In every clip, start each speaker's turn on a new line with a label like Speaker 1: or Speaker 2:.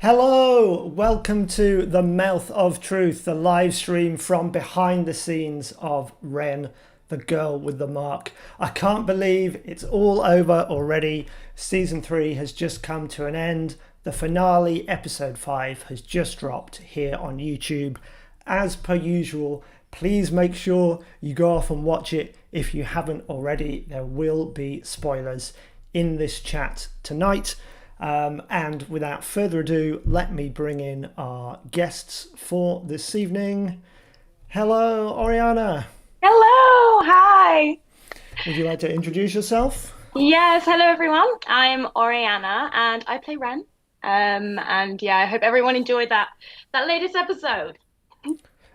Speaker 1: Hello, welcome to the Mouth of Truth, the live stream from behind the scenes of Ren, the girl with the mark. I can't believe it's all over already. Season 3 has just come to an end. The finale, episode 5, has just dropped here on YouTube. As per usual, please make sure you go off and watch it if you haven't already. There will be spoilers in this chat tonight. And without further ado, let me bring in our guests for this evening. Hello, Oriana.
Speaker 2: Hello, hi.
Speaker 1: Would you like to introduce yourself?
Speaker 2: Yes, hello everyone. I'm Oriana and I play Ren. And yeah, I hope everyone enjoyed that latest episode.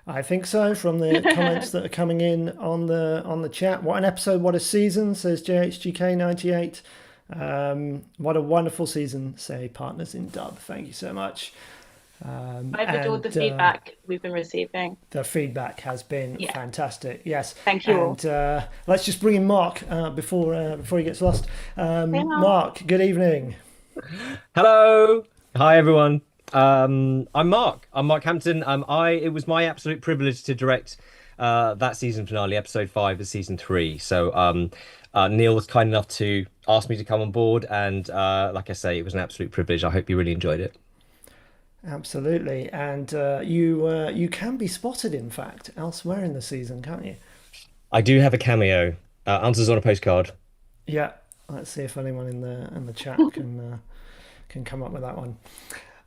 Speaker 1: I think so, from the comments that are coming in on the chat. What an episode, what a season, says JHGK98. What a wonderful season, say Partners in Dub. Thank you so much.
Speaker 2: I've adored the feedback we've been receiving.
Speaker 1: The feedback has been fantastic. Yes.
Speaker 2: Thank you all.
Speaker 1: And let's just bring in Mark before he gets lost. Mark, good evening.
Speaker 3: Hello. Hi, everyone. I'm Mark. I'm Mark Hampton. It was my absolute privilege to direct that season finale, episode 5 of season 3. So Neil was kind enough to ask me to come on board, and like I say, it was an absolute privilege. I hope you really enjoyed it.
Speaker 1: Absolutely. And you can be spotted, in fact, elsewhere in the season, can't you?
Speaker 3: I do have a cameo. Answers on a postcard.
Speaker 1: Yeah. Let's see if anyone in the chat can come up with that one.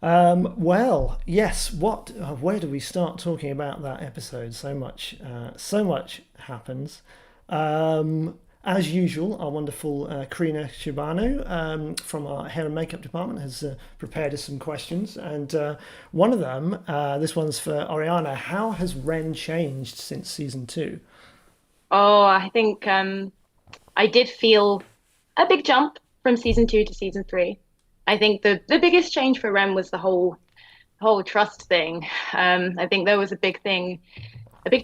Speaker 1: Well, yes. Where do we start talking about that episode? So much happens. As usual, our wonderful Karina Shibano from our hair and makeup department has prepared us some questions. And one of them, this one's for Oriana. How has Ren changed since season 2?
Speaker 2: Oh, I think I did feel a big jump from season 2 to season 3. I think the biggest change for Ren was the whole trust thing. I think there was a big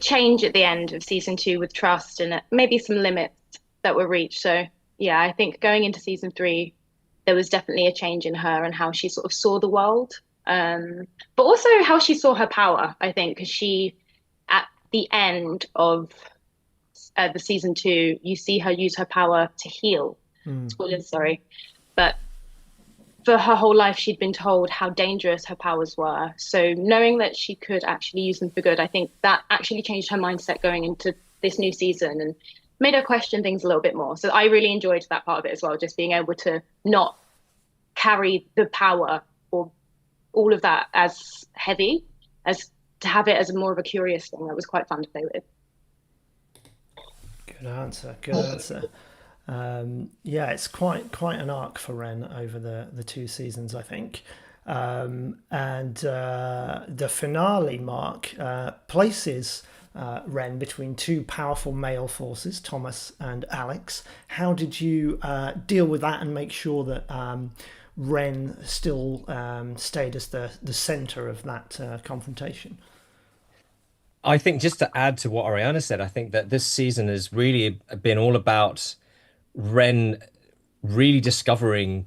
Speaker 2: change at the end of season 2 with trust and maybe some limits that were reached. So yeah, I think going into season 3, there was definitely a change in her and how she sort of saw the world, but also how she saw her power. I think because she, at the end of the season 2, you see her use her power to heal. Spoilers, sorry, but for her whole life, she'd been told how dangerous her powers were. So knowing that she could actually use them for good, I think that actually changed her mindset going into this new season and made her question things a little bit more. So I really enjoyed that part of it as well, just being able to not carry the power or all of that as heavy, as to have it as more of a curious thing. That was quite fun to play with.
Speaker 1: Good answer. Yeah, it's quite an arc for Ren over the 2 seasons, I think. And the finale, Mark, places Ren between 2 powerful male forces, Thomas and Alex. How did you deal with that and make sure that Ren still stayed as the center of that confrontation?
Speaker 3: I think just to add to what Oriana said, I think that this season has really been all about Ren really discovering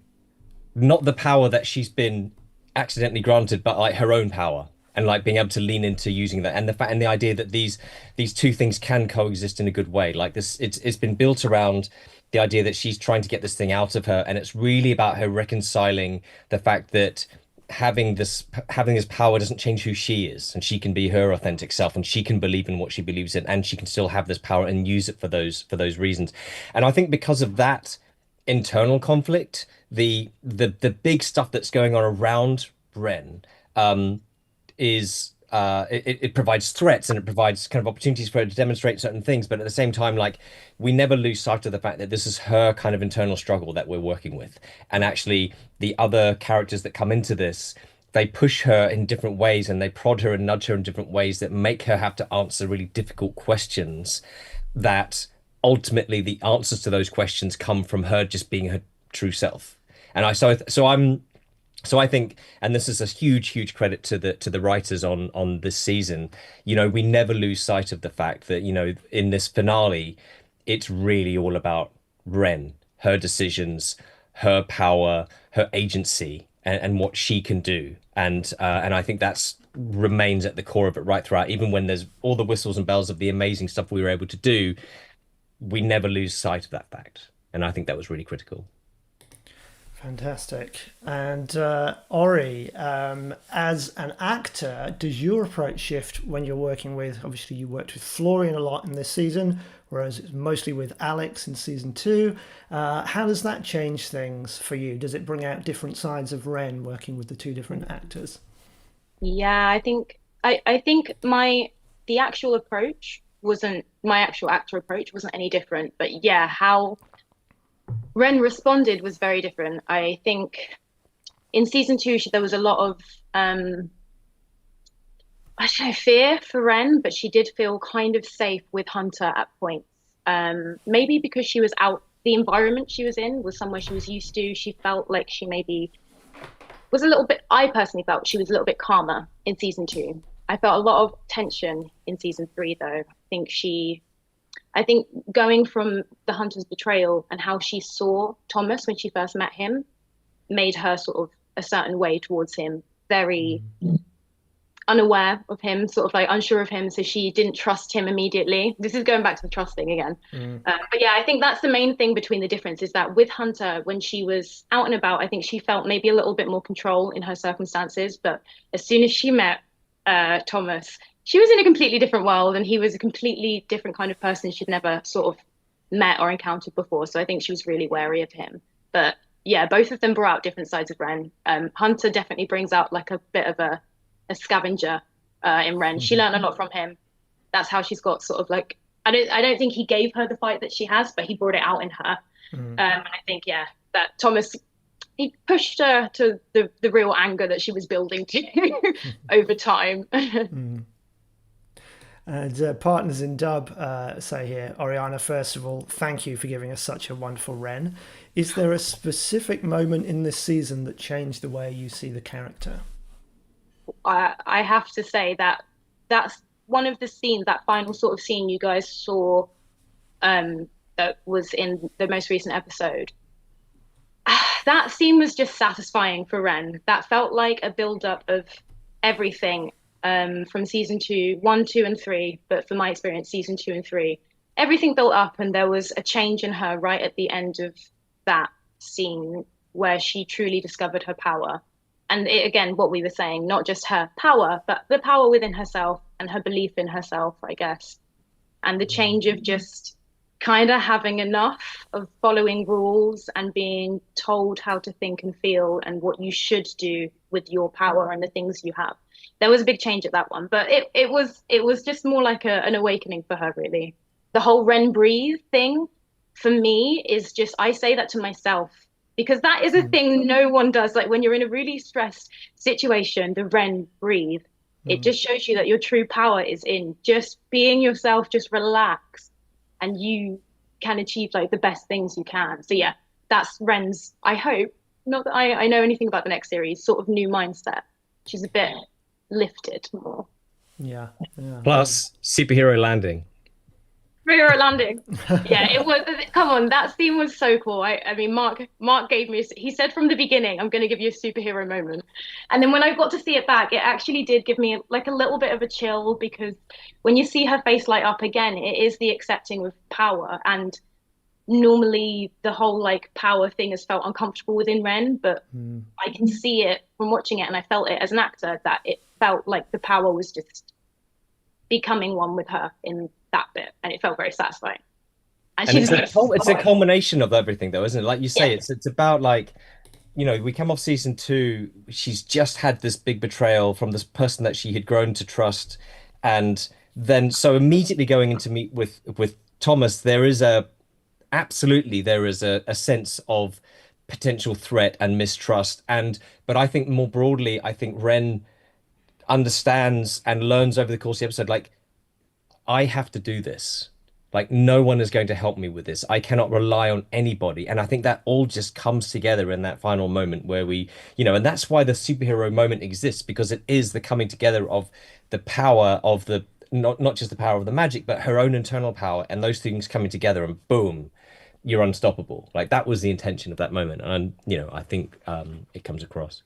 Speaker 3: not the power that she's been accidentally granted, but like her own power, and like being able to lean into using that, and the fact and the idea that these 2 things can coexist in a good way. Like this, it's been built around the idea that she's trying to get this thing out of her, and it's really about her reconciling the fact that having this power doesn't change who she is, and she can be her authentic self, and she can believe in what she believes in, and she can still have this power and use it for those reasons. And I think because of that internal conflict, the big stuff that's going on around Ren is it provides threats, and it provides kind of opportunities for her to demonstrate certain things, but at the same time, like, we never lose sight of the fact that this is her kind of internal struggle that we're working with. And actually the other characters that come into this, they push her in different ways, and they prod her and nudge her in different ways that make her have to answer really difficult questions, that ultimately the answers to those questions come from her just being her true self. And so I think, and this is a huge credit to the writers on this season, we never lose sight of the fact that, in this finale, it's really all about Ren, her decisions, her power, her agency, and what she can do. And I think that's remains at the core of it right throughout. Even when there's all the whistles and bells of the amazing stuff we were able to do, we never lose sight of that fact. And I think that was really critical.
Speaker 1: Fantastic. And Ori, as an actor, does your approach shift when you're working with, obviously you worked with Florian a lot in this season, whereas it's mostly with Alex in season 2. How does that change things for you? Does it bring out different sides of Ren working with the two different actors?
Speaker 2: Yeah, I think the actual approach wasn't my actual actor approach wasn't any different, but yeah, how Ren responded was very different. I think in season 2 there was a lot of I don't know, fear for Ren, but she did feel kind of safe with Hunter at points. Maybe because she was out, the environment she was in was somewhere she was used to. She felt like she maybe was a little bit, I personally felt she was a little bit calmer in season 2. I felt a lot of tension in season 3 though. I think going from the Hunter's betrayal and how she saw Thomas when she first met him made her sort of a certain way towards him, very unaware of him, sort of like unsure of him. So she didn't trust him immediately. This is going back to the trust thing again. But yeah, I think that's the main thing between the difference is that with Hunter, when she was out and about, I think she felt maybe a little bit more control in her circumstances. But as soon as she met Thomas, she was in a completely different world and he was a completely different kind of person she'd never sort of met or encountered before. So I think she was really wary of him. But yeah, both of them brought out different sides of Ren. Hunter definitely brings out like a bit of a scavenger in Ren. She learned a lot from him. That's how she's got sort of like, I don't think he gave her the fight that she has, but he brought it out in her. And I think, yeah, that Thomas, he pushed her to the real anger that she was building to over time.
Speaker 1: And partners in dub say here, Oriana, first of all, thank you for giving us such a wonderful Ren. Is there a specific moment in this season that changed the way you see the character?
Speaker 2: I have to say that that's one of the scenes, that final sort of scene you guys saw that was in the most recent episode. That scene was just satisfying for Ren. That felt like a build-up of everything from season 2, 1, 2, and 3. But for my experience, season 2 and 3, everything built up, and there was a change in her right at the end of that scene where she truly discovered her power. And it, again, what we were saying, not just her power, but the power within herself and her belief in herself, I guess. And the change of just kind of having enough of following rules and being told how to think and feel and what you should do with your power and the things you have. There was a big change at that one, but it was just more like an awakening for her, really. The whole Ren breathe thing for me is just, I say that to myself, because that is a thing no one does. Like when you're in a really stressed situation, the Ren breathe, it just shows you that your true power is in just being yourself, just relax, and you can achieve like the best things you can. So yeah, that's Ren's, I hope, not that I know anything about the next series, sort of new mindset. She's a bit lifted more.
Speaker 1: Yeah.
Speaker 3: Plus, superhero landing.
Speaker 2: Superhero landing. Yeah, it was. Come on, that scene was so cool. I mean, Mark gave me. He said from the beginning, "I'm going to give you a superhero moment," and then when I got to see it back, it actually did give me like a little bit of a chill, because when you see her face light up again, it is the accepting of power. And normally, the whole like power thing has felt uncomfortable within Ren, but I can see it from watching it, and I felt it as an actor that it felt like the power was just becoming one with her in that bit, and it felt very satisfying. And
Speaker 3: it's a culmination of everything, though, isn't it? Like you say, it's about like, you know, we come off season 2, she's just had this big betrayal from this person that she had grown to trust, and then so immediately going into meet with Thomas, there is a sense of potential threat and mistrust, but I think more broadly, I think Ren understands and learns over the course of the episode, like, I have to do this. Like, no one is going to help me with this. I cannot rely on anybody. And I think that all just comes together in that final moment where we, you know, and that's why the superhero moment exists, because it is the coming together of the power of the, not just the power of the magic, but her own internal power, and those things coming together, and boom, you're unstoppable. Like, that was the intention of that moment. And, you know, I think it comes across.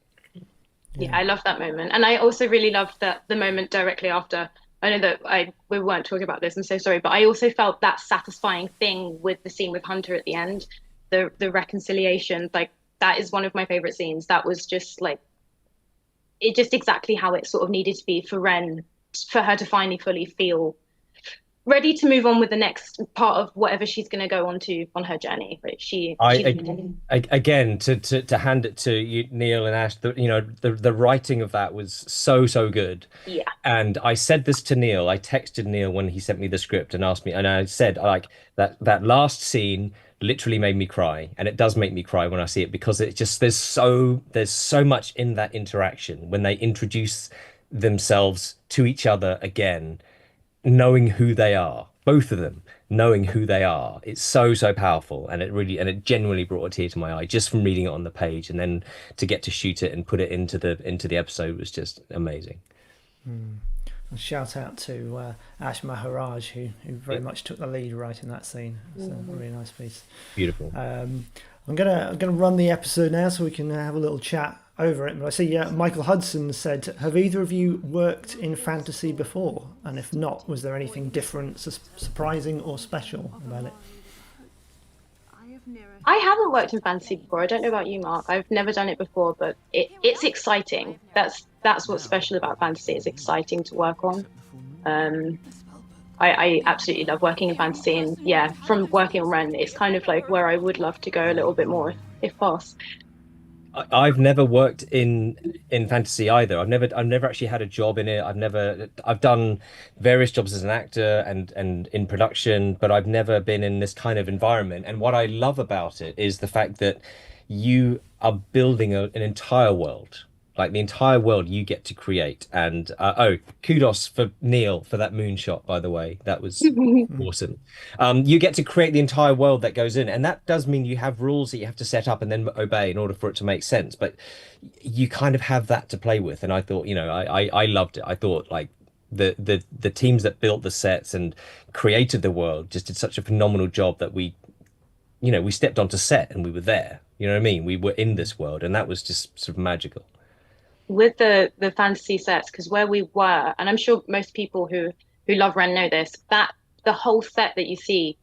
Speaker 2: Yeah, I love that moment. And I also really loved that the moment directly after. I know that we weren't talking about this, I'm so sorry, but I also felt that satisfying thing with the scene with Hunter at the end, the reconciliation, like that is one of my favorite scenes. That was just like it just exactly how it sort of needed to be for Ren, for her to finally fully feel ready to move on with the next part of whatever she's going to go on to on her journey. But
Speaker 3: Again, to hand it to you, Neil and Ash, the writing of that was so good.
Speaker 2: yeah,
Speaker 3: And I said this to Neil. I texted Neil when he sent me the script and asked me, and I said like that last scene literally made me cry, and it does make me cry when I see it because it just there's so much in that interaction when they introduce themselves to each other again, knowing who they are, both of them knowing who they are. It's so powerful, and it genuinely brought a tear to my eye just from reading it on the page, and then to get to shoot it and put it into the episode was just amazing.
Speaker 1: A shout out to Ash Maharaj, who very much took the lead writing that scene. It's a really nice piece.
Speaker 3: Beautiful.
Speaker 1: I'm gonna run the episode now so we can have a little chat over it. But I see Michael Hudson said, have either of you worked in fantasy before? And if not, was there anything different, surprising or special about it?
Speaker 2: I haven't worked in fantasy before. I don't know about you, Mark. I've never done it before, but it's exciting. That's what's special about fantasy. It's exciting to work on. I absolutely love working in fantasy, and yeah, from working on Ren, it's kind of like where I would love to go a little bit more if possible.
Speaker 3: I've never worked in fantasy either. I've never actually had a job in it. I've done various jobs as an actor and in production, but I've never been in this kind of environment. And what I love about it is the fact that you are building an entire world. Like the entire world you get to create. And kudos for Neil for that moonshot, by the way. That was awesome. You get to create the entire world that goes in. And that does mean you have rules that you have to set up and then obey in order for it to make sense. But you kind of have that to play with. And I thought, I loved it. I thought like the teams that built the sets and created the world just did such a phenomenal job that we stepped onto set and we were there. You know what I mean? We were in this world, and that was just sort of magical.
Speaker 2: With the fantasy sets, because where we were, and I'm sure most people who love Ren know this, that the whole set that you see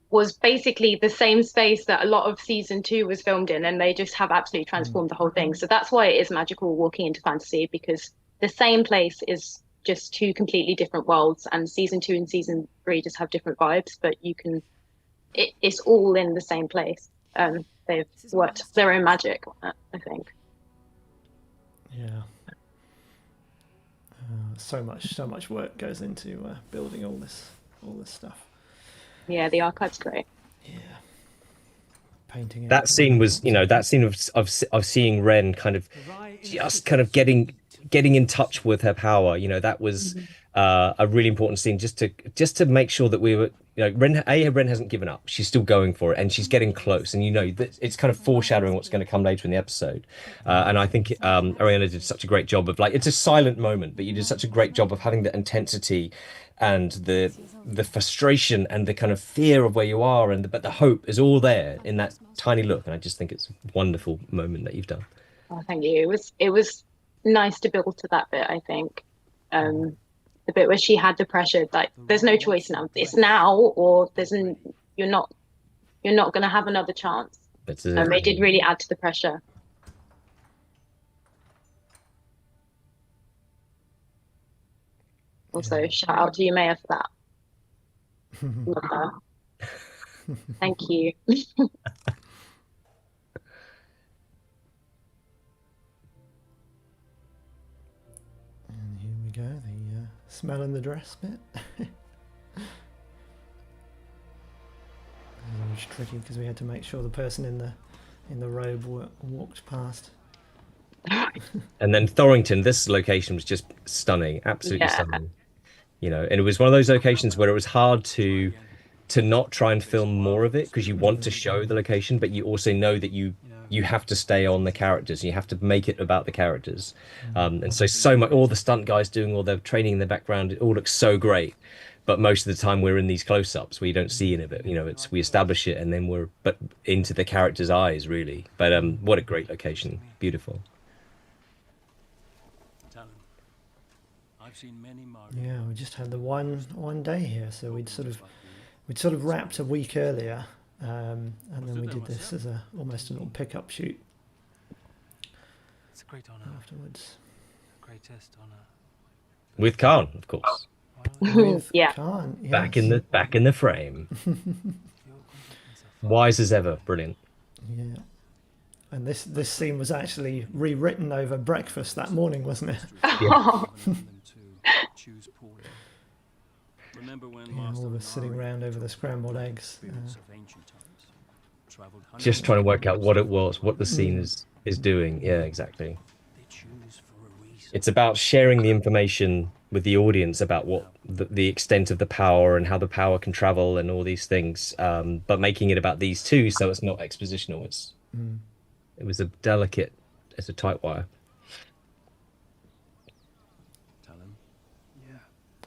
Speaker 2: was basically the same space that a lot of season 2 was filmed in, and they just have absolutely transformed the whole thing. So that's why it is magical walking into fantasy, because the same place is just two completely different worlds, and season 2 and season 3 just have different vibes, but it's all in the same place. They've worked their own magic on it, I think.
Speaker 1: Yeah. So much work goes into building all this stuff.
Speaker 2: Yeah, the archive's great.
Speaker 1: Yeah. Painting it.
Speaker 3: That scene was, that scene of seeing Ren kind of just kind of getting in touch with her power. That was a really important scene just to make sure that we were, Ren hasn't given up. She's still going for it, and she's getting close. And that it's kind of foreshadowing what's going to come later in the episode. And I think Oriana did such a great job of it's a silent moment, but you did such a great job of having the intensity and the frustration and the kind of fear of where you are, but the hope is all there in that tiny look. And I just think it's a wonderful moment that you've done.
Speaker 2: Oh, thank you. It was nice to build to that bit, I think. The bit where she had the pressure, like there's no choice now. It's now or you're not going to have another chance. They did really add to the pressure. Also, shout out to you, Maya, for that. Love her. Thank you.
Speaker 1: And here we go, the smell in the dress bit. It was tricky because we had to make sure the person in the robe walked past.
Speaker 3: And then Thorrington, this location was just stunning, absolutely stunning. And it was one of those locations where it was hard to not try and film more of it because you want to show the location, but you also know that you have to stay on the characters. You have to make it about the characters. And so much, all the stunt guys doing all their training in the background, it all looks so great. But most of the time we're in these close-ups where you don't see any of it. We establish it and then we're into the character's eyes, really. But what a great location. Beautiful.
Speaker 1: Yeah, we just had the one day here, so we'd sort of wrapped a week earlier, and then we did this as almost a little pickup shoot.
Speaker 4: It's a great honor.
Speaker 1: Afterwards,
Speaker 4: Greatest honor.
Speaker 3: With Khan, of course.
Speaker 1: with
Speaker 2: Yeah.
Speaker 1: Khan, yes.
Speaker 3: Back in the frame. Wise as ever, brilliant.
Speaker 1: Yeah. And this scene was actually rewritten over breakfast that morning, wasn't it?
Speaker 2: Oh,
Speaker 1: Yeah, all of us sitting around over the scrambled eggs.
Speaker 3: Just trying to work out what it was, what the scene is doing. Yeah, exactly. It's about sharing the information with the audience about what the extent of the power and how the power can travel and all these things, but making it about these two, so it's not expositional. It was a delicate, it's a tight wire.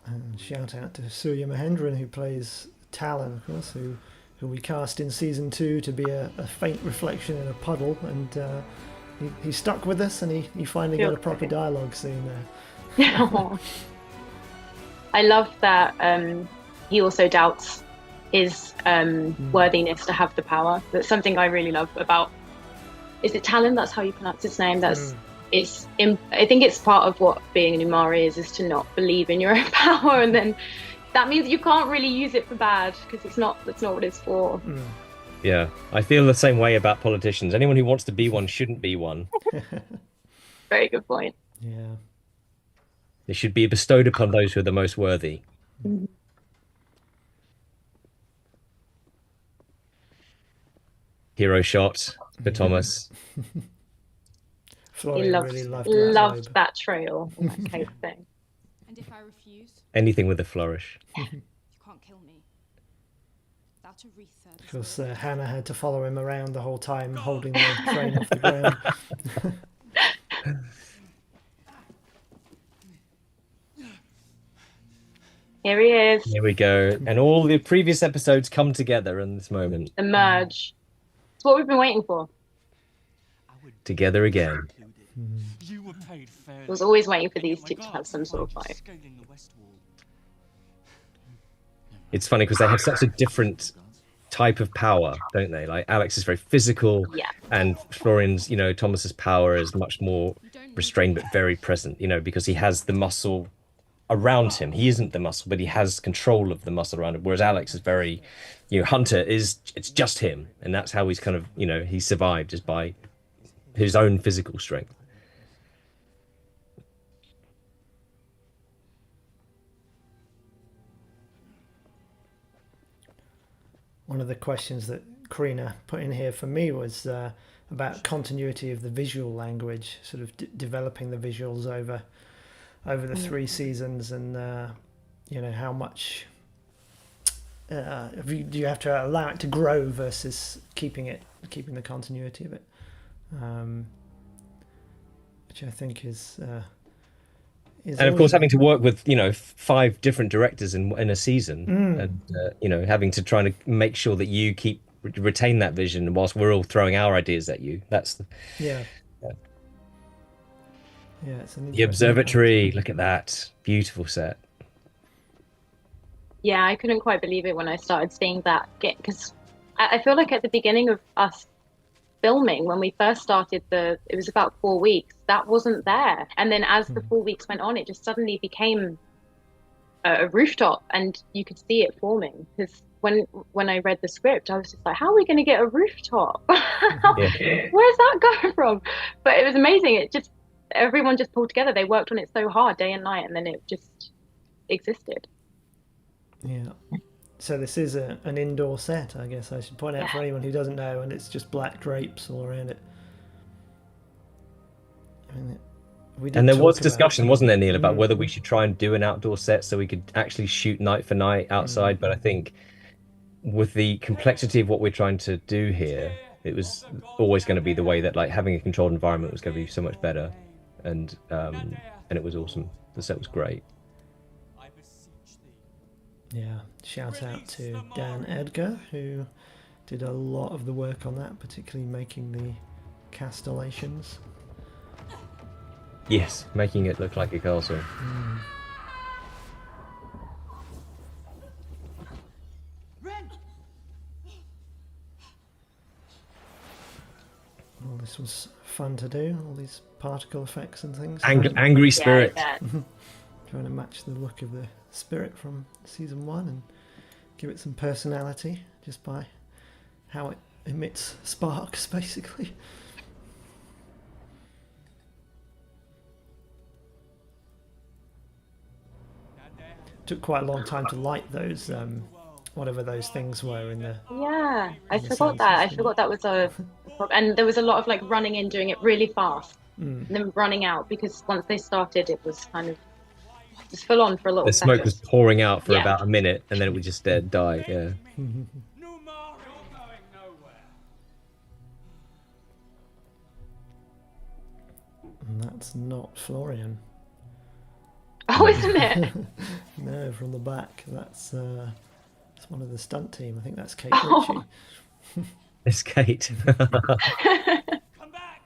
Speaker 1: And shout out to Surya Mahendran, who plays Talon, of course, who we cast in season 2 to be a faint reflection in a puddle, and he stuck with us, and he finally got a proper dialogue scene there.
Speaker 2: I love that he also doubts his worthiness to have the power. That's something I really love about. Is it Talon? That's how you pronounce his name. I think it's part of what being an Umari is to not believe in your own power, and then that means you can't really use it for bad because that's not what it's for.
Speaker 3: Yeah, I feel the same way about politicians. Anyone who wants to be one shouldn't be one.
Speaker 2: Very good point.
Speaker 1: Yeah.
Speaker 3: It should be bestowed upon those who are the most worthy. Hero shot for Thomas.
Speaker 1: Florian
Speaker 2: He
Speaker 1: really
Speaker 2: loved that trail and that cave thing.
Speaker 5: And if I refuse,
Speaker 3: Anything with a flourish.
Speaker 5: you can't kill me. Without a wreath,
Speaker 1: Of course, Hannah had to follow him around the whole time, holding the train off the ground.
Speaker 2: Here he is.
Speaker 3: Here we go. And all the previous episodes come together in this moment.
Speaker 2: The merge. It's what we've been waiting for.
Speaker 3: Together again.
Speaker 2: I was always waiting for these two to have some sort of fight.
Speaker 3: It's funny because they have such a different type of power, don't they? Like Alex is very physical,
Speaker 2: Yeah.
Speaker 3: and Florian's, Thomas's power is much more restrained but very present, because he has the muscle around him. He isn't the muscle, but he has control of the muscle around him. Whereas Alex is very, Hunter it's just him, and that's how he's kind of, he survived just by his own physical strength.
Speaker 1: One of the questions that Karina put in here for me was about continuity of the visual language, sort of developing the visuals over the 3 seasons, and how much do you have to allow it to grow versus keeping the continuity of it, which I think is
Speaker 3: and of course, having to work with 5 different directors in a season, and having to try to make sure that you retain that vision whilst we're all throwing our ideas at you. That's
Speaker 1: yeah. It's an
Speaker 3: the observatory. Look at that beautiful set.
Speaker 2: Yeah, I couldn't quite believe it when I started seeing that, because I feel like at the beginning of us filming, when we first started, it was about 4 weeks, that wasn't there, and then as the 4 weeks went on, it just suddenly became a rooftop, and you could see it forming. Because when I read the script, I was just like, how are we going to get a rooftop? Where's that going from? But it was amazing. Everyone just pulled together. They worked on it so hard day and night, and then it just existed.
Speaker 1: Yeah. So this is an indoor set, I guess I should point out for anyone who doesn't know, and it's just black drapes all around it.
Speaker 3: And there was discussion, wasn't there, Neil, about whether we should try and do an outdoor set so we could actually shoot night for night outside. But I think with the complexity of what we're trying to do here, it was always going to be the way that having a controlled environment was going to be so much better. And it was awesome. The set was great.
Speaker 1: Yeah, shout out to Dan Edgar, who did a lot of the work on that, particularly making the castellations.
Speaker 3: Yes, making it look like a castle.
Speaker 1: This was fun to do, all these particle effects and things.
Speaker 3: Angry spirit.
Speaker 2: Yeah,
Speaker 1: Trying to match the look of the spirit from season 1 and give it some personality just by how it emits sparks, basically. Took quite a long time to light those, whatever those things were in the.
Speaker 2: yeah. I
Speaker 1: the
Speaker 2: forgot
Speaker 1: sound
Speaker 2: that. I
Speaker 1: system.
Speaker 2: forgot that was a and there was a lot of like running in, doing it really fast,
Speaker 1: Mm.
Speaker 2: and then running out because once they started, it was kind of just full on for a little
Speaker 3: The smoke
Speaker 2: second.
Speaker 3: was pouring out for
Speaker 2: Yeah.
Speaker 3: about a minute, and then it would just die. Yeah.
Speaker 1: And that's not Florian.
Speaker 2: Oh, isn't it?
Speaker 1: No, from the back. That's one of the stunt team. I think that's Kate
Speaker 2: Oh.
Speaker 1: Ritchie.
Speaker 3: It's Kate.
Speaker 6: Come back!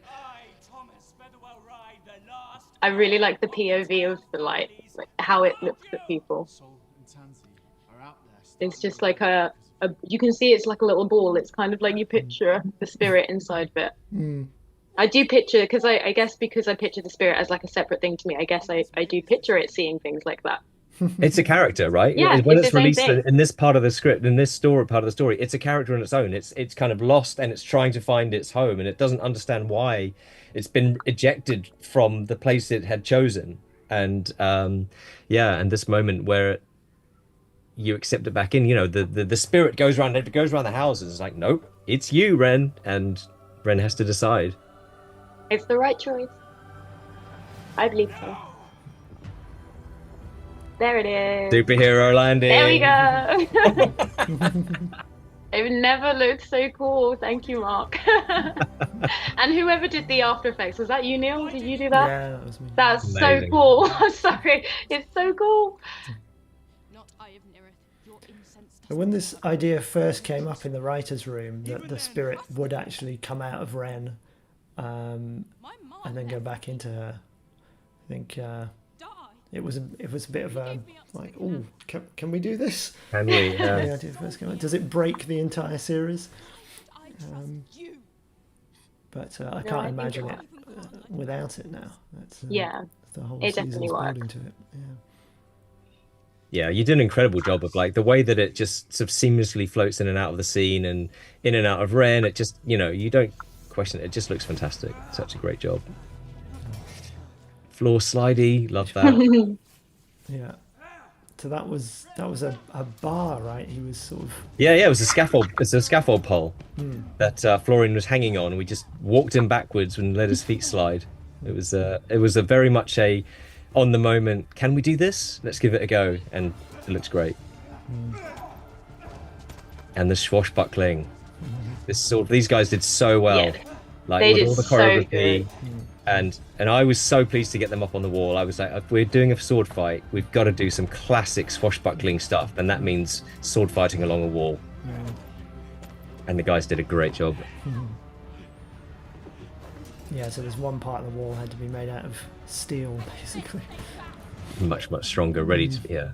Speaker 6: I, Thomas Featherwell, ride the last.
Speaker 2: I really like the POV of the light, like how it looks at people. It's just like a you can see it's like a little ball. It's kind of like you picture the spirit inside of it.
Speaker 1: Mm.
Speaker 2: I do picture, because I guess because I picture the spirit as like a separate thing to me, I guess I do picture it seeing things like that.
Speaker 3: It's a character, right?
Speaker 2: Yeah,
Speaker 3: when
Speaker 2: it's
Speaker 3: it's
Speaker 2: the same
Speaker 3: released
Speaker 2: thing.
Speaker 3: in this part of the script, in this story part of the story, it's a character on its own. It's kind of lost and it's trying to find its home, and it doesn't understand why it's been ejected from the place it had chosen. And and this moment where you accept it back in, the spirit goes around the houses. It's like, nope, it's you, Ren, and Ren has to decide.
Speaker 2: It's the right choice. I believe so. There it is.
Speaker 3: Superhero landing.
Speaker 2: There we go. It never looked so cool. Thank you, Mark. And whoever did the after effects, was that you, Neil? Did you do that?
Speaker 1: Yeah, that was me.
Speaker 2: That's
Speaker 3: Amazing.
Speaker 2: so cool. I'm sorry. It's so cool.
Speaker 5: Not eye of Nerith, your incense
Speaker 1: But when this idea first came up in the writer's room, that the spirit would actually come out of Ren and then go back into her, I think it was a bit of a like, oh, can we do this?
Speaker 3: Can we?
Speaker 1: The idea first came up. Does it break the entire series? But I
Speaker 2: No,
Speaker 1: can't
Speaker 2: I think
Speaker 1: imagine
Speaker 2: it
Speaker 1: it without it now. That's
Speaker 2: Yeah,
Speaker 1: the whole
Speaker 2: it
Speaker 1: season's
Speaker 2: definitely worked.
Speaker 1: building to it. Yeah.
Speaker 3: Yeah, you did an incredible job of like the way that it just sort of seamlessly floats in and out of the scene and in and out of Ren. It just, you don't question it. It just looks fantastic. Such a great job. Floor slidey, love that.
Speaker 1: Yeah. So that was a bar, right? He was sort of.
Speaker 3: Yeah, it was a scaffold. It's a scaffold pole that Florian was hanging on. We just walked him backwards and let his feet slide. It was a very much a on the moment. Can we do this? Let's give it a go, and it looks great. And the swashbuckling. These guys did so well.
Speaker 2: Yeah.
Speaker 3: Like
Speaker 2: They
Speaker 3: with
Speaker 2: did
Speaker 3: all the
Speaker 2: so
Speaker 3: choreography.
Speaker 2: good.
Speaker 3: And I was so pleased to get them up on the wall. I was like, if we're doing a sword fight, we've got to do some classic swashbuckling stuff, and that means sword fighting along a wall. And the guys did a great job.
Speaker 1: Yeah, so there's one part of the wall had to be made out of steel, basically.
Speaker 3: Much, much stronger, ready to be here.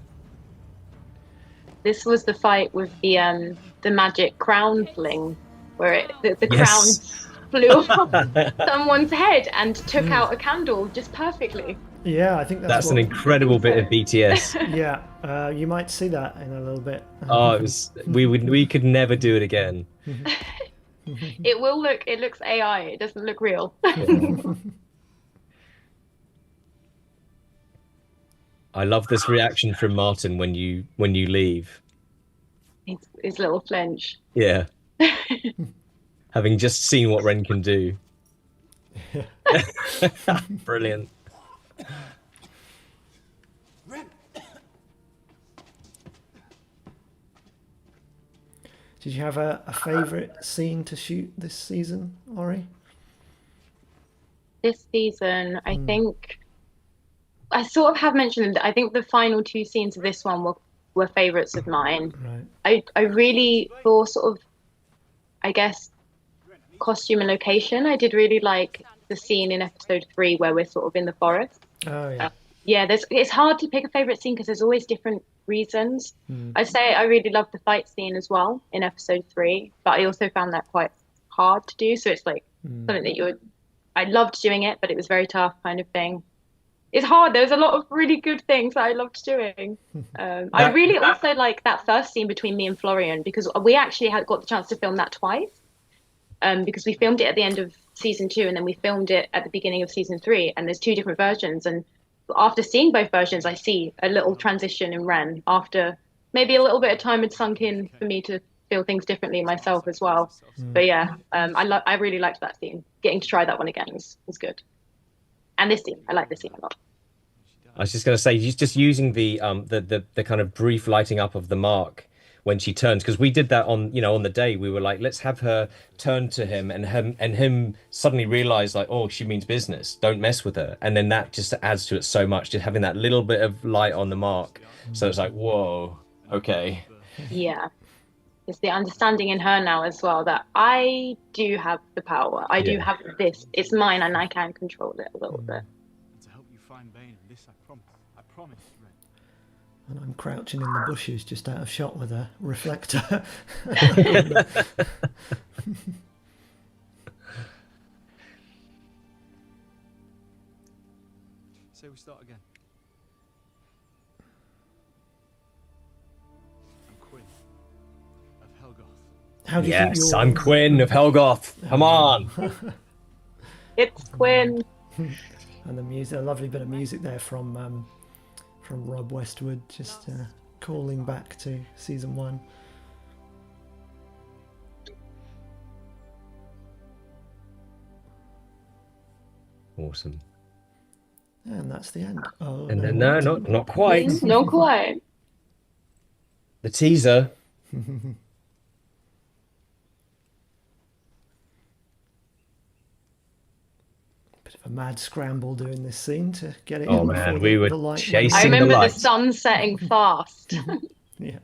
Speaker 2: This was the fight with the magic crown fling, where the
Speaker 3: Yes.
Speaker 2: crown flew off someone's head and took out a candle just perfectly.
Speaker 1: Yeah, I think
Speaker 3: That's an incredible bit of BTS.
Speaker 1: Yeah, you might see that in a little bit.
Speaker 3: Oh, it was. We could never do it again.
Speaker 2: It looks AI. It doesn't look real.
Speaker 3: I love this reaction from Martin when you leave.
Speaker 2: His little flinch.
Speaker 3: Yeah. Having just seen what Ren can do. Brilliant.
Speaker 1: Did you have a favourite scene to shoot this season, Ori?
Speaker 2: This season, I think I sort of have mentioned that I think the final two scenes of this one were favourites of mine.
Speaker 1: Right.
Speaker 2: I really, for sort of, I guess, costume and location, I did really like the scene in episode 3 where we're sort of in the forest.
Speaker 1: Oh, yeah.
Speaker 2: Yeah, it's hard to pick a favourite scene because there's always different reasons. I'd say I really loved the fight scene as well in episode 3, but I also found that quite hard to do. So it's like something that I loved doing it, but it was very tough kind of thing. It's hard. There's a lot of really good things that I loved doing. I really also like that first scene between me and Florian, because we actually had got the chance to film that twice. Because we filmed it at the end of season 2 and then we filmed it at the beginning of season 3, and there's 2 different versions. And after seeing both versions, I see a little transition in Ren after maybe a little bit of time had sunk in for me to feel things differently myself as well. But yeah, I really liked that scene. Getting to try that one again was good. And this scene, I like this scene a lot.
Speaker 3: I was just going to say, just using the kind of brief lighting up of the mark when she turns, because we did that on on the day. We were like, let's have her turn to him, and him suddenly realize like, oh, she means business, don't mess with her. And then that just adds to it so much, just having that little bit of light on the mark. So it's like, whoa, okay.
Speaker 2: Yeah, it's the understanding in her now as well that I do have the power. I do have this. It's mine, and I can control it a little bit.
Speaker 6: To help you find Bane, and this I promise. I promise, Ren.
Speaker 1: And I'm crouching in the bushes just out of shot with a reflector.
Speaker 6: So we start again. I'm Quinn of Helgoth.
Speaker 1: How do you think
Speaker 3: Yes, I'm Quinn of Helgoth. Come on.
Speaker 2: It's Quinn.
Speaker 1: And the music, a lovely bit of music there from Rob Westwood, just calling back to season 1.
Speaker 3: Awesome.
Speaker 1: And that's the end. Oh,
Speaker 3: And then no, not quite.
Speaker 2: Not quite.
Speaker 3: The teaser.
Speaker 1: Bit of a mad scramble doing this scene to get it
Speaker 3: Oh
Speaker 1: in
Speaker 3: man,
Speaker 1: before
Speaker 3: we
Speaker 1: the
Speaker 3: were
Speaker 1: light went
Speaker 3: chasing
Speaker 2: I
Speaker 1: out.
Speaker 2: remember the
Speaker 3: lights.
Speaker 2: sun setting fast.
Speaker 1: Yeah.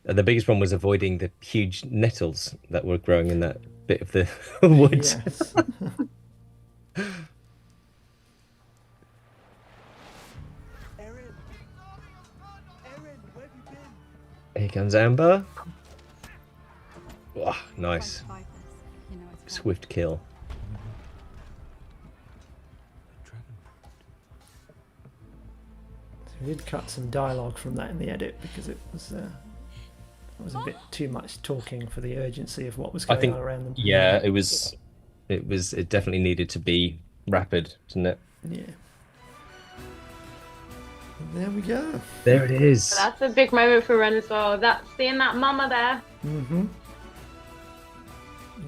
Speaker 3: And the biggest one was avoiding the huge nettles that were growing in that bit of the wood.
Speaker 1: Yes.
Speaker 6: Erin! Erin, where have you been?
Speaker 3: Here comes Amber. Oh, nice.
Speaker 5: Fight this. You know it's
Speaker 3: Swift kill.
Speaker 1: So we did cut some dialogue from that in the edit because it was a bit too much talking for the urgency of what was
Speaker 3: I
Speaker 1: going
Speaker 3: think,
Speaker 1: on around them.
Speaker 3: yeah, it definitely needed to be rapid, didn't it?
Speaker 1: Yeah. And there we go.
Speaker 3: There it is.
Speaker 2: That's a big moment for Ren as well. That seeing that mama there.
Speaker 1: Mm-hmm.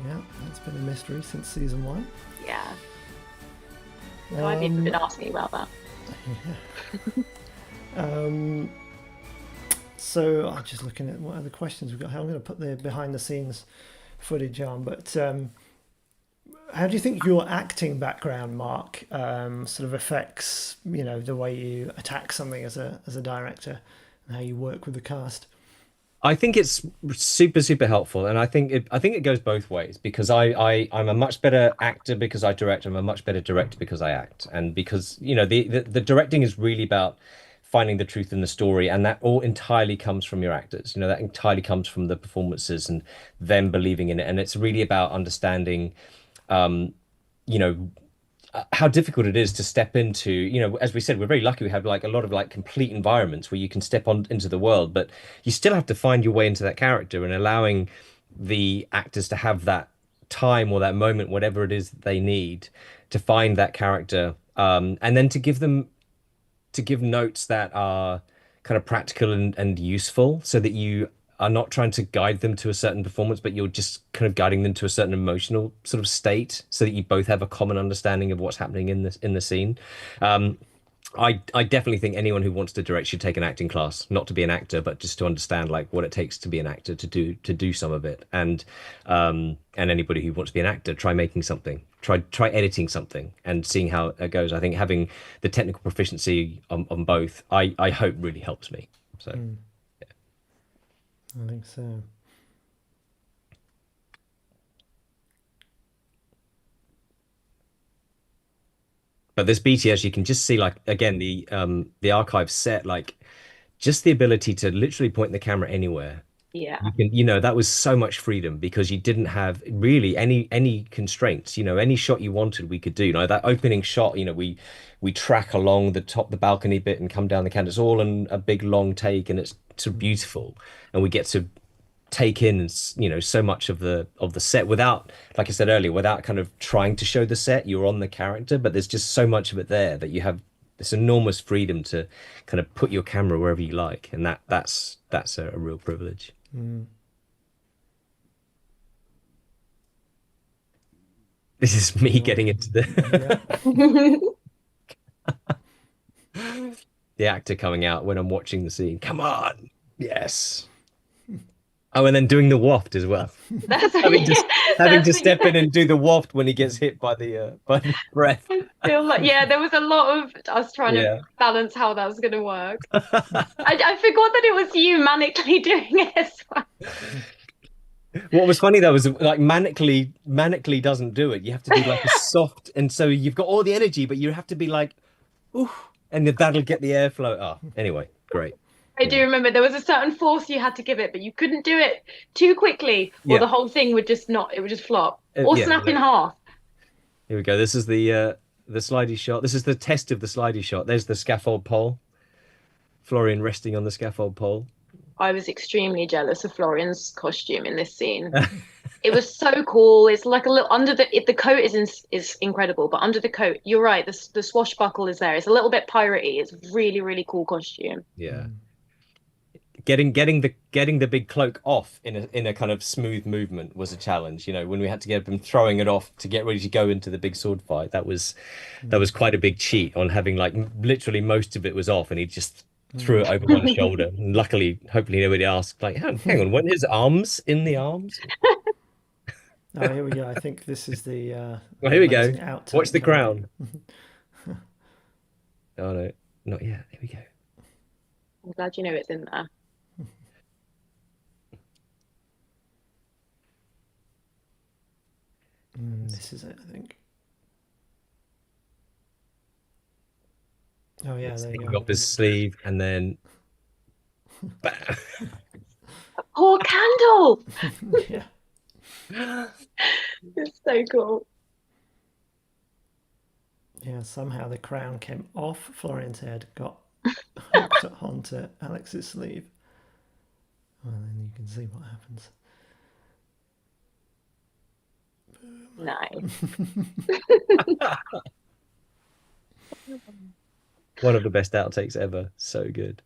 Speaker 1: Yeah, that's been a mystery since season 1.
Speaker 2: Yeah. So I've even been asking about that.
Speaker 1: So I'm just looking at what other questions we've got. I'm going to put the behind the scenes footage on, but how do you think your acting background, Mark, sort of affects the way you attack something as a director and how you work with the cast?
Speaker 3: I think it's super, super helpful, and I think it goes both ways, because I'm a much better actor because I direct. I'm a much better director because I act, and because the directing is really about finding the truth in the story, and that all entirely comes from your actors. That entirely comes from the performances and them believing in it, and it's really about understanding, how difficult it is to step into, as we said, we're very lucky we have like a lot of like complete environments where you can step on into the world, but you still have to find your way into that character, and allowing the actors to have that time or that moment, whatever it is that they need to find that character, and then to give notes that are kind of practical and useful, so that you are not trying to guide them to a certain performance, but you're just kind of guiding them to a certain emotional sort of state, so that you both have a common understanding of what's happening in the scene. I definitely think anyone who wants to direct should take an acting class, not to be an actor, but just to understand like what it takes to be an actor, to do some of it. And anybody who wants to be an actor, try making something, try editing something and seeing how it goes. I think having the technical proficiency on both, I hope really helps me. So yeah.
Speaker 1: I think so.
Speaker 3: But this BTS, you can just see, like, again, the archive set, like, just the ability to literally point the camera anywhere.
Speaker 2: Yeah.
Speaker 3: You can, that was so much freedom because you didn't have really any constraints. Any shot you wanted, we could do. That opening shot, we track along the balcony bit and come down the canvas. It's all in a big long take, and it's so beautiful. And we get to take in, so much of the set without, like I said earlier, without kind of trying to show the set. You're on the character, but there's just so much of it there that you have this enormous freedom to kind of put your camera wherever you like, and that's a real privilege. This is me getting into the actor coming out when I'm watching the scene. Come on, yes. Oh, and then doing the waft as well. having to step in and do the waft when he gets hit by the breath.
Speaker 2: There was a lot of us trying to balance how that was going to work. I forgot that it was you manically doing it as well.
Speaker 3: What was funny though was like manically doesn't do it. You have to do like a soft, and so you've got all the energy, but you have to be like, ooh, and that'll get the airflow. Oh, anyway, great.
Speaker 2: I do remember there was a certain force you had to give it, but you couldn't do it too quickly, or the whole thing would just flop or snap in half.
Speaker 3: Here we go. This is the slidey shot. This is the test of the slidey shot. There's the scaffold pole. Florian resting on the scaffold pole.
Speaker 2: I was extremely jealous of Florian's costume in this scene. It was so cool. It's like a little the coat is incredible, but under the coat, you're right. The swashbuckle is there. It's a little bit piratey. It's a really, really cool costume.
Speaker 3: Yeah. Getting the big cloak off in a kind of smooth movement was a challenge. When we had to get him throwing it off to get ready to go into the big sword fight, that was quite a big cheat on having like literally most of it was off, and he just threw it over one shoulder. And luckily, hopefully nobody asked, like, hang on, weren't his arms in the arms?
Speaker 1: Oh, here we go. I think this is the
Speaker 3: well, here we go. Watch the crown. Oh no, not yet. Here we go.
Speaker 2: I'm glad you know it's in there.
Speaker 1: This is it, I think. Oh yeah, there you go.
Speaker 3: Off his sleeve, and then
Speaker 2: poor candle.
Speaker 1: Yeah.
Speaker 2: It's so cool.
Speaker 1: Yeah, somehow the crown came off Florian's head, got hooked onto Alex's sleeve. Well, then you can see what happens.
Speaker 2: Nice.
Speaker 3: One of the best outtakes ever. So good.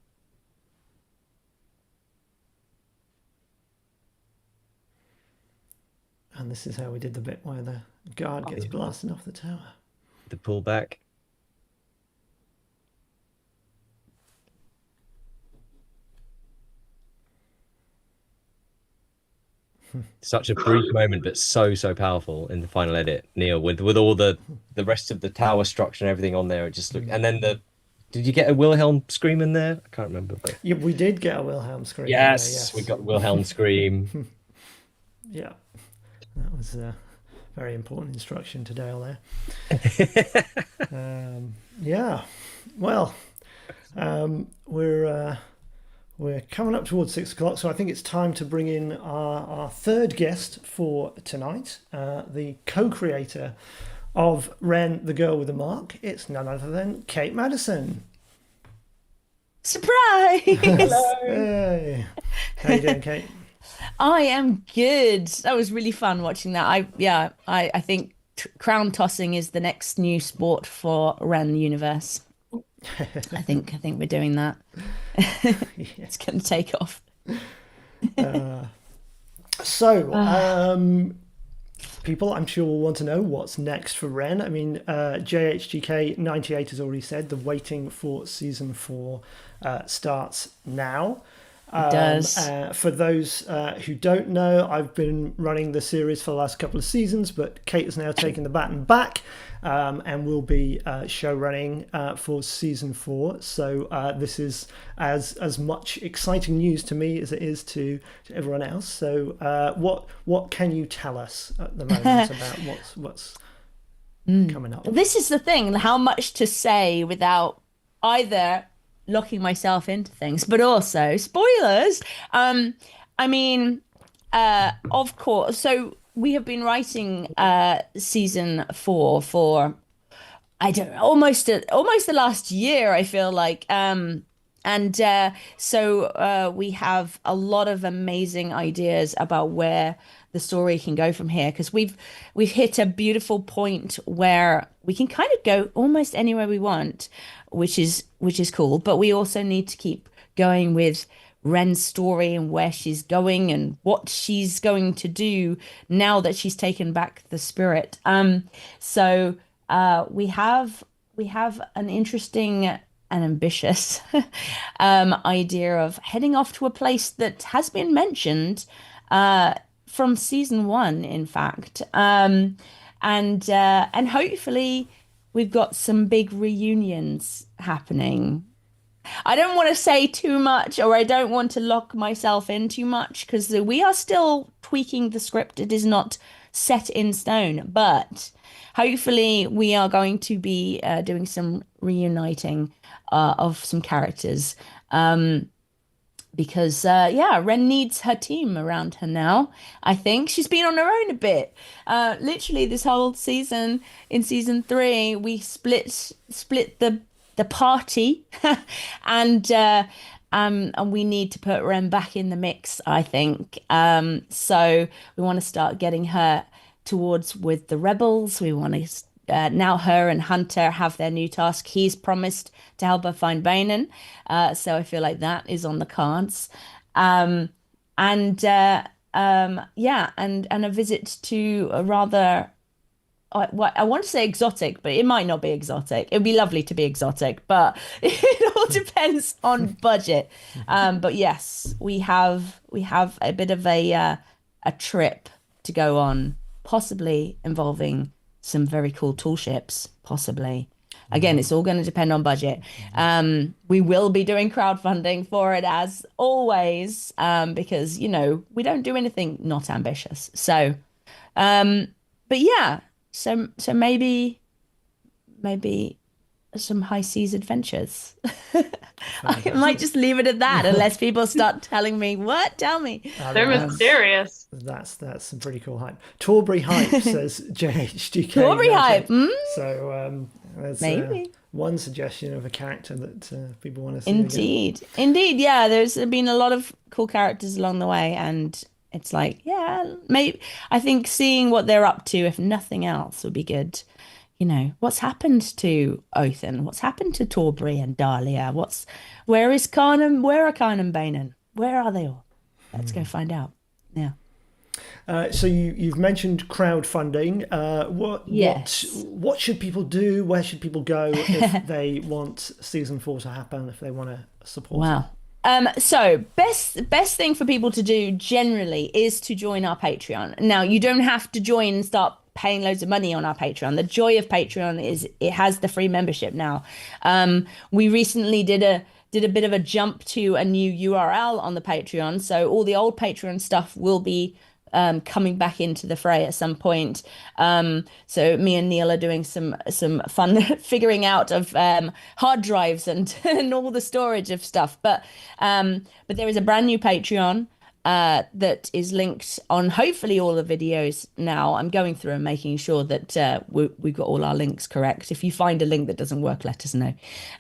Speaker 1: And this is how we did the bit where the guard gets blasted off the tower.
Speaker 3: The pullback. Such a brief moment, but so powerful in the final edit, Neil, with all the rest of the tower structure and everything on there. It just looked, and then did you get a Wilhelm scream in there? I can't remember. But
Speaker 1: yeah, we did get a Wilhelm scream.
Speaker 3: Yes, we got Wilhelm scream.
Speaker 1: Yeah, that was a very important instruction to Dale there. Yeah, well, we're coming up towards 6 o'clock, so I think it's time to bring in our third guest for tonight, the co-creator of Ren, the Girl with the Mark. It's none other than Kate Madison.
Speaker 7: Surprise!
Speaker 1: Hello. Hey. How you doing, Kate?
Speaker 7: I am good. That was really fun watching that. I think crown tossing is the next new sport for Ren universe. I think we're doing that. It's going to take off.
Speaker 1: People, I'm sure, will want to know what's next for Ren. I mean, JHGK98 has already said the waiting for season 4 starts now.
Speaker 7: It does.
Speaker 1: For those who don't know, I've been running the series for the last couple of seasons, but Kate has now taken the baton back and will be show running for season 4. So this is as much exciting news to me as it is to everyone else. So what can you tell us at the moment about what's coming up.
Speaker 7: This is the thing, how much to say without either locking myself into things, but also spoilers. I mean, of course. So we have been writing season 4 for I don't know, almost the last year, I feel like. So we have a lot of amazing ideas about where the story can go from here, because we've hit a beautiful point where we can kind of go almost anywhere we want, which is cool. But we also need to keep going with Ren's story and where she's going and what she's going to do now that she's taken back the spirit. So we have an interesting and ambitious idea of heading off to a place that has been mentioned from season 1, in fact, and hopefully we've got some big reunions happening. I don't want to say too much, or I don't want to lock myself in too much, because we are still tweaking the script. It is not set in stone, but hopefully we are going to be doing some reuniting of some characters, because Ren needs her team around her now. I think she's been on her own a bit. Literally this whole season, in season 3, we split the party, and we need to put Ren back in the mix, I think. So we want to start getting her towards with the rebels. We want to now her and Hunter have their new task. He's promised to help her find Banan, so I feel like that is on the cards. And a visit to a rather, I want to say exotic, but it might not be exotic. It'd be lovely to be exotic, but it all depends on budget. But yes, we have a bit of a trip to go on, possibly involving some very cool tool ships, possibly. Again, it's all going to depend on budget. We will be doing crowdfunding for it, as always, because, we don't do anything not ambitious. So, but yeah, so maybe some high seas adventures. I might just leave it at that, unless people start telling me, what? Tell me.
Speaker 2: They're mysterious.
Speaker 1: That's some pretty cool hype. Torbury hype, says JHGK.
Speaker 7: Torbury hype.
Speaker 1: So there's
Speaker 7: maybe
Speaker 1: one suggestion of a character that people want to see.
Speaker 7: Indeed. Yeah, there's been a lot of cool characters along the way, and it's like, maybe I think seeing what they're up to, if nothing else, would be good. What's happened to Othan? What's happened to Torbury and Dahlia? Where are Khan and Banan? Where are they all? Let's go find out. Yeah.
Speaker 1: So you've mentioned crowdfunding. What should people do? Where should people go if they want season 4 to happen? If they want to support?
Speaker 7: Wow. So best thing for people to do generally is to join our Patreon. Now, you don't have to join and start paying loads of money on our Patreon. The joy of Patreon is it has the free membership now. We recently did a bit of a jump to a new URL on the Patreon, so all the old Patreon stuff will be coming back into the fray at some point. So me and Neil are doing some fun figuring out of hard drives and all the storage of stuff. But there is a brand new Patreon that is linked on hopefully all the videos now. I'm going through and making sure that we've got all our links correct. If you find a link that doesn't work, let us know.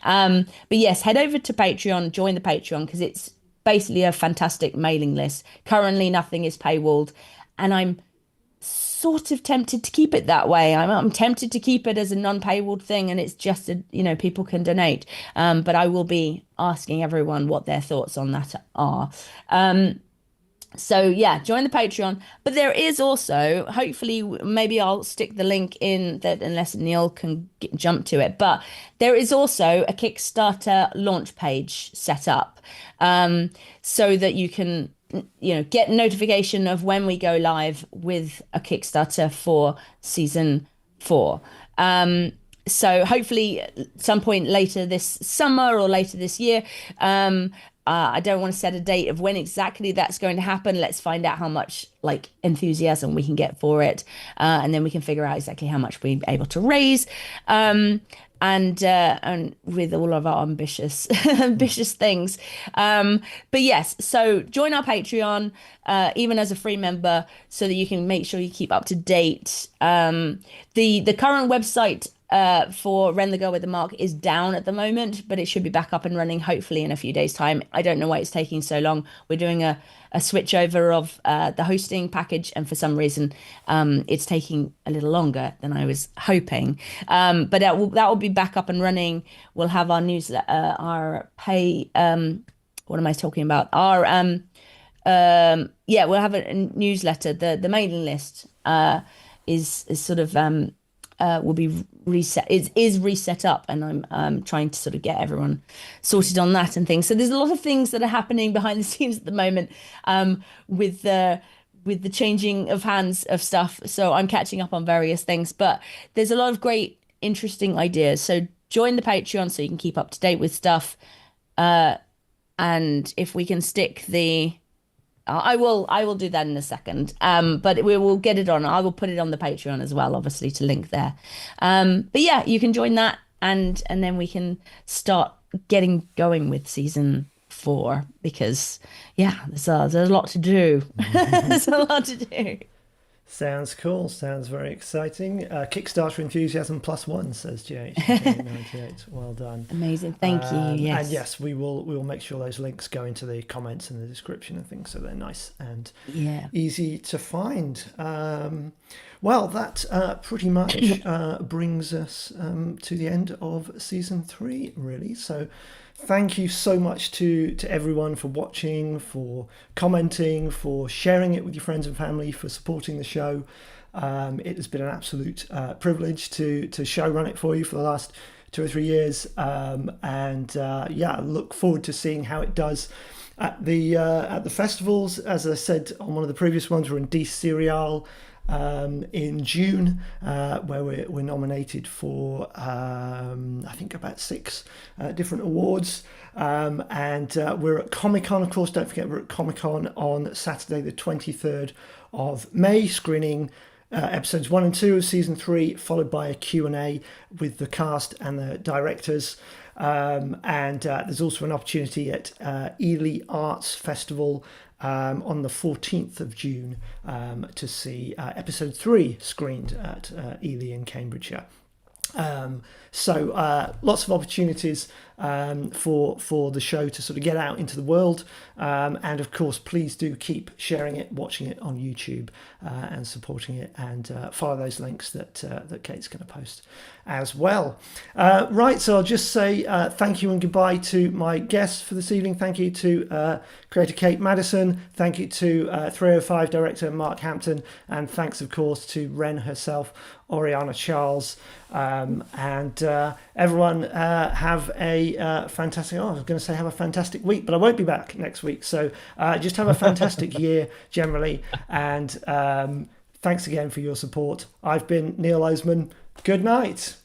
Speaker 7: But yes, head over to Patreon, join the Patreon, because it's basically a fantastic mailing list. Currently, nothing is paywalled, and I'm sort of tempted to keep it that way. I'm tempted to keep it as a non-paywalled thing, and it's just people can donate. But I will be asking everyone what their thoughts on that are. So yeah, join the Patreon. But there is also, hopefully, maybe I'll stick the link in that unless Neil can jump to it. But there is also a Kickstarter launch page set up, so that you can, get notification of when we go live with a Kickstarter for season 4. So hopefully at some point later this summer or later this year, I don't want to set a date of when exactly that's going to happen. Let's find out how much like enthusiasm we can get for it, and then we can figure out exactly how much we're able to raise. And with all of our ambitious things. But yes, so join our Patreon, even as a free member, so that you can make sure you keep up to date. The current website for Ren the Girl with the Mark is down at the moment, but it should be back up and running hopefully in a few days' time. I don't know why it's taking so long. We're doing a switch over of the hosting package, and for some reason it's taking a little longer than I was hoping. But that will be back up and running. We'll have our newsletter, our pay. What am I talking about? Our we'll have a newsletter. The mailing list is sort of will be reset. Is reset up, and I'm trying to sort of get everyone sorted on that and things. So there's a lot of things that are happening behind the scenes at the moment, with the changing of hands of stuff. So I'm catching up on various things, but there's a lot of great, interesting ideas. So join the Patreon so you can keep up to date with stuff. And if we can stick the I will do that in a second. But we will get it on. I will put it on the Patreon as well, obviously, to link there. But yeah, you can join that, and then we can start getting going with season 4, because yeah, there's a lot to do. There's a lot to do.
Speaker 1: Sounds cool. Sounds very exciting. Kickstarter enthusiasm +1, says GH98. Well done.
Speaker 7: Amazing. Thank you. Yes.
Speaker 1: And yes, we will make sure those links go into the comments and the description and things, so they're nice and easy to find. Well, that pretty much brings us to the end of season 3, really. So thank you so much to everyone for watching, for commenting, for sharing it with your friends and family, for supporting the show. It has been an absolute privilege to show run it for you for the last 2 or 3 years. I look forward to seeing how it does at the festivals. As I said on one of the previous ones, we're in D Serial in June, where we're nominated for I think about 6 different awards, and we're at Comic-Con, of course. Don't forget, we're at Comic-Con on Saturday the 23rd of May, screening episodes 1 and 2 of season 3, followed by a Q&A with the cast and the directors. And there's also an opportunity at Ely Arts Festival on the 14th of June to see episode 3 screened at Ely in Cambridgeshire. So lots of opportunities for the show to sort of get out into the world, and of course please do keep sharing it, watching it on YouTube, and supporting it, and follow those links that Kate's going to post as well. Right, so I'll just say thank you and goodbye to my guests for this evening. Thank you to creator Kate Madison, thank you to 305 director Mark Hampton, and thanks of course to Ren herself, Oriana Charles, and everyone have a fantastic, I was going to say have a fantastic week, but I won't be back next week, so just have a fantastic year generally, and thanks again for your support. I've been Neil Oseman. Good night.